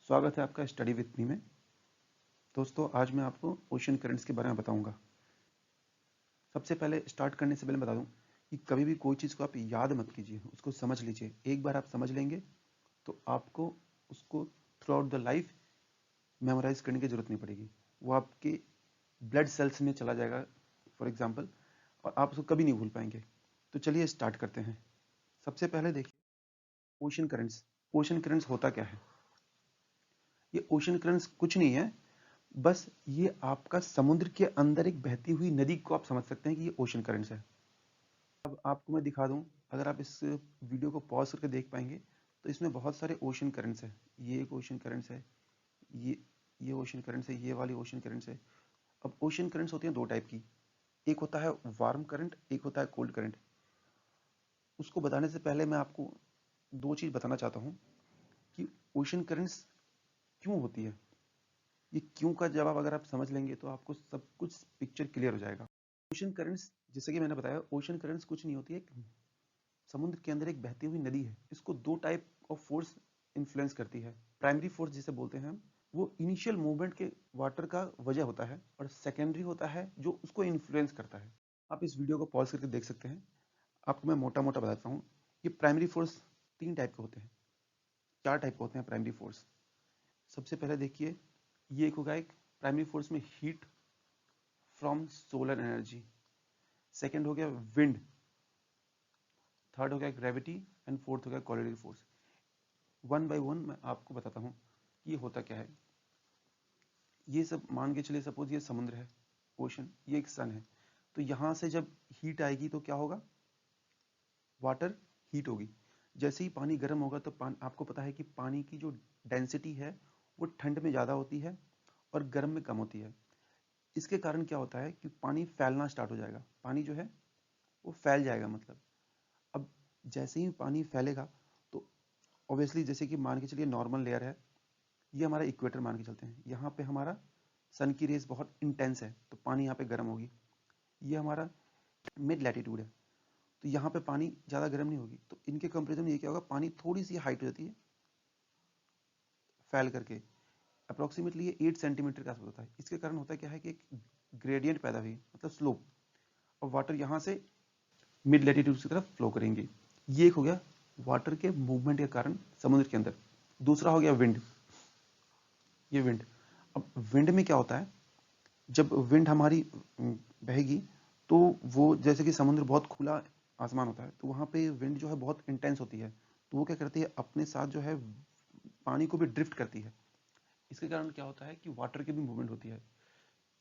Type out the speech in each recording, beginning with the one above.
स्वागत है आपका स्टडी विथ मी में। दोस्तों, आज मैं आपको ओशन करंट्स के बारे में बताऊंगा। सबसे पहले स्टार्ट करने से पहले बता दूं कि कभी भी कोई चीज़ को आप याद मत कीजिए, उसको समझ लीजिए। एक बार आप समझ लेंगे तो आपको उसको throughout the life memorise करने की जरूरत नहीं पड़ेगी। वो आपके ब्लड सेल्स में चला जाएगा फॉर एग्जाम्पल, और आप उसको कभी नहीं भूल पाएंगे। तो चलिए स्टार्ट करते हैं। सबसे पहले देखिए ओशन करंट्स। ओशन करंट्स होता क्या है? ये ओशन करंट्स कुछ नहीं है, बस ये आपका समुद्र के अंदर एक बहती हुई नदी को आप समझ सकते हैं कि ये ओशन करंट्स है। अब आपको मैं दिखा दूं, अगर आप इस वीडियो को पॉज करके देख पाएंगे तो इसमें बहुत सारे ओशन करंट्स है। ये एक ओशन करंट्स है, ये ओशन करंट्स है, ये वाली ओशन करंट्स है। अब ओशन करंट्स होते हैं दो टाइप की, एक होता है वार्म करंट, एक होता है कोल्ड करंट। उसको बताने से पहले मैं आपको दो चीज बताना चाहता हूँ कि ओशन करंट्स क्यों होती है। ये क्यों का जवाब अगर आप समझ लेंगे तो आपको सब कुछ पिक्चर क्लियर हो जाएगा। ओशन करंट्स, जैसे कि मैंने बताया, ओशन करंट्स कुछ नहीं होती है, समुद्र के अंदर एक बहती हुई नदी है। इसको दो टाइप ऑफ फोर्स इन्फ्लुएंस करती है। प्राइमरी फोर्स जिसे बोलते हैं हम, वो इनिशियल मूवमेंट के वाटर का वजह होता है, और सेकेंडरी होता है जो उसको इन्फ्लुएंस करता है। आप इस वीडियो को पॉज करके देख सकते हैं। आपको मैं मोटा मोटा बताता हूँ। ये प्राइमरी फोर्स तीन टाइप के होते हैं, चार टाइप के होते हैं प्राइमरी फोर्स। सबसे पहले देखिए, ये एक होगा एक प्राइमरी फोर्स में heat from solar energy. Second हो गया विंड, थर्ड हो गया ग्रेविटी, एंड फोर्थ हो गया कोलिडरी फोर्स। वन बाय वन मैं आपको बताता हूँ कि ये होता क्या है। ये सब मान के चलिए, सपोज ये समुद्र है, ओशन, ये एक सन है। तो यहाँ से जब हीट आएगी तो क्या होगा? वाटर हीट होगी। जैसे ही पानी गर्म होगा तो आपको पता है कि पानी की जो डेंसिटी है वो ठंड में ज़्यादा होती है और गर्म में कम होती है। इसके कारण क्या होता है कि पानी फैलना स्टार्ट हो जाएगा। पानी जो है वो फैल जाएगा। मतलब अब जैसे ही पानी फैलेगा तो ऑब्वियसली, जैसे कि मान के चलिए नॉर्मल लेयर है, ये हमारा इक्वेटर मान के चलते हैं। यहाँ पे हमारा सन की रेस बहुत इंटेंस है तो पानी यहाँ पे गर्म होगी। ये हमारा मिड लैटिट्यूड है तो यहाँ पे पानी ज़्यादा गर्म नहीं होगी। तो इनके कंपेरिजन में ये क्या होगा, पानी थोड़ी सी हाइट हो जाती है फैल करके। अप्रोक्सीमेटली ये 8 सेंटीमीटर का आसपास होता है। इसके कारण होता है क्या है कि एक ग्रेडियंट पैदा हुई, मतलब स्लोप, और वाटर यहाँ से मिड लैटिट्यूड की तरफ फ्लो करेंगे। ये एक हो गया वाटर के मूवमेंट के कारण समुद्र के अंदर। दूसरा हो गया विंड। ये विंड, अब विंड में क्या होता है, जब विंड हमारी बहेगी तो वो, जैसे कि समुद्र बहुत खुला आसमान होता है तो वहाँ पे विंड जो है बहुत इंटेंस होती है। तो वो क्या करती है, अपने साथ जो है पानी को भी ड्रिफ्ट करती है। इसके कारण क्या होता है कि वाटर की भी मूवमेंट होती है।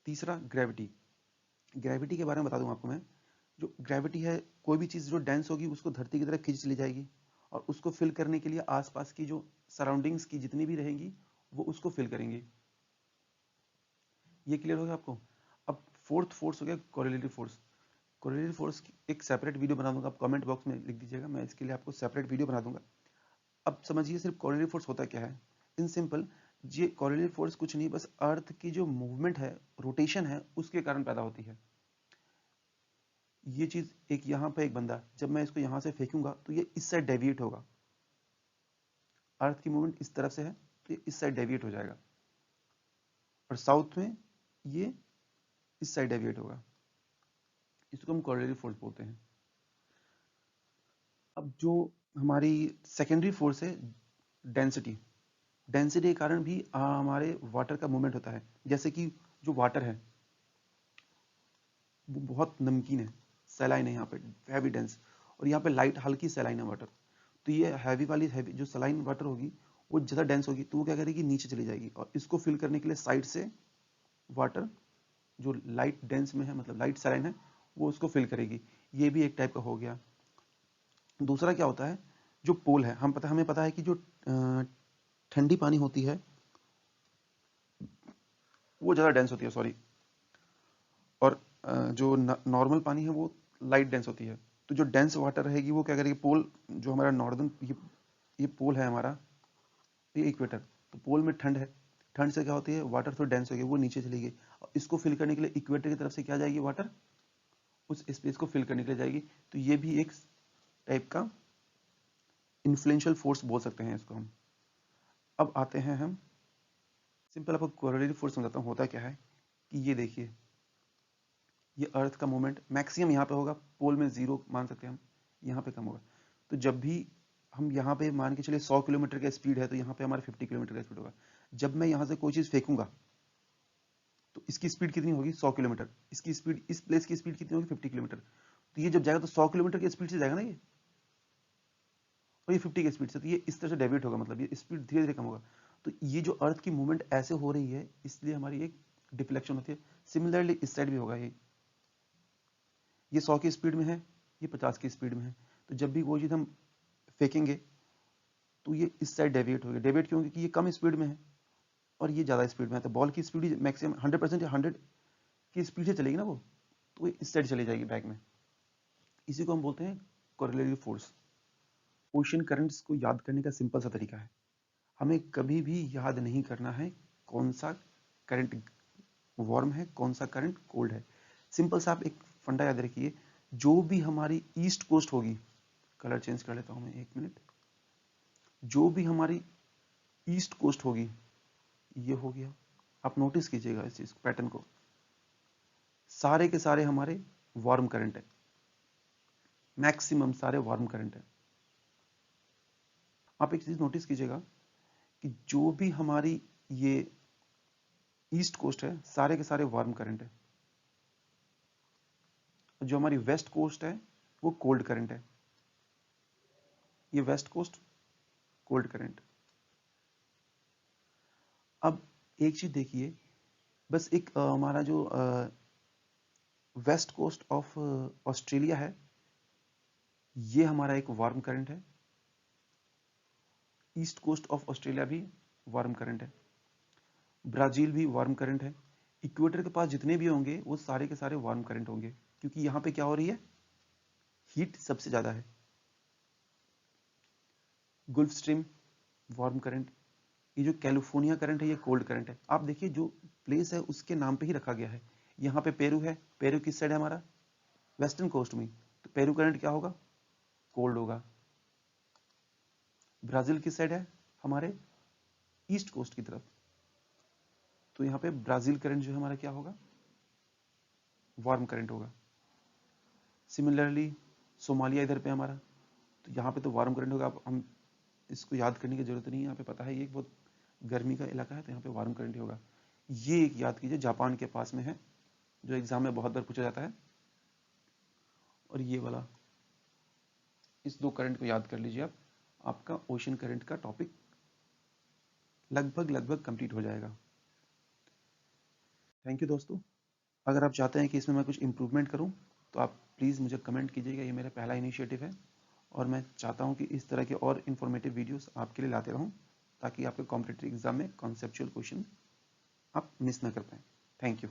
तीसरा ग्रेविटी। ग्रेविटी के बारे में बता दूं आपको मैं। जो ग्रेविटी है, कोई भी चीज़ जो डेंस होगी उसको धरती की तरफ खींच ले जाएगी, और उसको फिल करने के लिए आसपास की जो सराउंडिंग्स की जितनी भी रहेंगी वो उसको फिल करेंगी। ये क्लियर हो गया आपको? अब फोर्थ फोर्स हो गया कोरिलेटिव फोर्स। कोरिलेटिव फोर्स की एक सेपरेट वीडियो बना दूंगा, आप कमेंट बॉक्स में लिख दीजिएगा, मैं इसके लिए आपको सेपरेट वीडियो बना दूंगा। अब समझिए सिर्फ कोरिलेटिव फोर्स होता क्या है। इन सिंपल, ये कोरिलेटिव फोर्स कुछ नहीं, बस अर्थ की जो मूवमेंट है, रोटेशन है, उसके कारण पैदा होती है। ये चीज, एक यहाँ पे एक बंदा, जब मैं इसको यहाँ से फेंकूंगा तो ये इस साइड डेविएट होगा। अर्थ की मूवमेंट इस तरफ से है तो ये इस साइड डेविएट हो जाएगा, और साउथ में ये इस साइड डेविएट होगा। इसको हम कोरिलेटिव फोर्स बोलते हैं। अब जो हमारी सेकेंडरी फोर्स है, डेंसिटी। डेंसिटी के कारण भी हमारे वाटर का मूवमेंट होता है। जैसे कि जो वाटर है वो बहुत नमकीन है, सैलाइन है, यहाँ पे हैवी डेंस, और यहाँ पे लाइट हल्की सैलाइन है वाटर। तो ये हैवी वाली, हैवी जो सलाइन वाटर होगी वो ज़्यादा डेंस होगी, तो वो क्या करेगी, नीचे चली जाएगी, और इसको फिल करने के लिए साइड से वाटर जो लाइट डेंस में है, मतलब लाइट सलाइन है, वो उसको फिल करेगी। ये भी एक टाइप का हो गया। दूसरा क्या होता है, जो पोल है, हमें पता है कि जो ठंडी पानी होती है वो ज़्यादा डेंस होती है, सॉरी, और जो नॉर्मल पानी है वो लाइट डेंस होती है। तो जो डेंस वाटर रहेगी वो क्या करेगी, पोल, जो हमारा नॉर्दर्न, ये पोल है हमारा, ये इक्वेटर। तो पोल में ठंड है, ठंड से क्या होती है, वाटर थोड़ी डेंस हो गई, वो नीचे चली गई, और इसको फिल करने के लिए इक्वेटर की तरफ से क्या जाएगी, वाटर उस स्पेस को फिल करने के लिए जाएगी। तो ये भी एक टाइप का इन्फ्लुएंशियल फोर्स बोल सकते हैं इसको हम। अब आते हैं हम सिंपल आपको कोरोलरी फोर्स समझाता हूँ होता क्या है कि ये देखिए, ये अर्थ का मूवमेंट मैक्सिमम यहाँ पे होगा, पोल में 0 मान सकते हैं हम, यहाँ पे कम होगा। तो जब भी हम यहाँ पे मान के चलिए 100 किलोमीटर का स्पीड है, तो यहाँ पे हमारा 50 किलोमीटर का स्पीड होगा। जब मैं यहाँ से कोई चीज़ फेंकूंगा तो इसकी स्पीड कितनी होगी? 100 किलोमीटर। इसकी स्पीड, इस प्लेस की स्पीड कितनी होगी? 50 किलोमीटर। तो ये जब जाएगा तो 100 किलोमीटर की स्पीड से जाएगा ना ये, और ये 50 की स्पीड से, तो ये इस तरह से डेविएट होगा, मतलब ये स्पीड धीरे धीरे कम होगा। तो ये जो अर्थ की मूवमेंट ऐसे हो रही है, इसलिए हमारी एक डिफ्लेक्शन होती है। सिमिलरली इस साइड भी होगा, ये 100 की स्पीड में है, ये 50 की स्पीड में है। तो जब भी कोई चीज़ हम फेंकेंगे तो ये इस साइड डेविएट होगी। डेविएट क्यों? क्योंकि ये कम स्पीड में है और ये ज़्यादा स्पीड में है। तो बॉल की स्पीड मैक्सिमम 100% या 100 की स्पीड से चलेगी ना वो, तो ये इस साइड चली जाएगी बैक में। इसी को हम बोलते हैं कोरोलरी फोर्स। ओशन करंट्स को याद करने का सिंपल सा तरीका है, हमें कभी भी याद नहीं करना है कौन सा करंट वार्म है, कौन सा करंट कोल्ड है। सिंपल सा आप एक फंडा याद रखिए, जो भी हमारी ईस्ट कोस्ट होगी, कलर चेंज कर लेता हूं मैं, 1 मिनट। जो भी हमारी ईस्ट कोस्ट होगी, ये हो गया, आप नोटिस कीजिएगा इस चीज पैटर्न को, सारे के सारे हमारे वार्म करंट है, मैक्सिमम सारे वार्म करंट है। आप एक चीज नोटिस कीजिएगा कि जो भी हमारी ये ईस्ट कोस्ट है, सारे के सारे वार्म करंट है, जो हमारी वेस्ट कोस्ट है वो कोल्ड करंट है। ये वेस्ट कोस्ट कोल्ड करंट। अब एक चीज देखिए, बस एक हमारा जो वेस्ट कोस्ट ऑफ ऑस्ट्रेलिया है, ये हमारा एक वार्म करंट है। ईस्ट कोस्ट ऑफ ऑस्ट्रेलिया भी वार्म करंट है। ब्राजील भी वार्म करंट है। इक्वेटर के पास जितने भी होंगे वो सारे के सारे वार्म करंट होंगे, क्योंकि यहां पे क्या हो रही है? हीट सबसे ज्यादा है। Gulf stream warm current. ये जो कैलिफोर्निया करंट है ये कोल्ड करंट है। आप देखिए जो प्लेस है उसके नाम पे ही रखा गया है। यहाँ पे पेरू है, पेरू किस साइड है हमारा? वेस्टर्न कोस्ट में, तो पेरू करंट क्या होगा? कोल्ड होगा। ब्राजील किस साइड है? हमारे ईस्ट कोस्ट की तरफ, तो यहाँ पे ब्राजील करंट जो है हमारा क्या होगा? वार्म करंट होगा। सिमिलरली सोमालिया इधर पे हमारा, तो यहाँ पे तो वार्म करंट होगा। हम इसको याद करने की जरूरत नहीं है, यहाँ पे पता है ये बहुत गर्मी का इलाका है, तो यहाँ पे वार्म करंट ही होगा। ये एक याद कीजिए, जापान के पास में है, जो एग्जाम में बहुत बार पूछा जाता है। और ये वाला, इस 2 करंट को याद कर लीजिए आप, आपका ओशन करंट का टॉपिक लगभग कंप्लीट हो जाएगा। थैंक यू दोस्तों। अगर आप चाहते हैं कि इसमें मैं कुछ इंप्रूवमेंट करूं, तो आप प्लीज़ मुझे कमेंट कीजिएगा। ये मेरा पहला इनिशिएटिव है और मैं चाहता हूं कि इस तरह के और इन्फॉर्मेटिव वीडियोस आपके लिए लाते रहूं, ताकि आपके कॉम्पिटिटिव एग्जाम में कॉन्सेप्चुअल क्वेश्चन आप मिस ना कर पाएं। Thank you.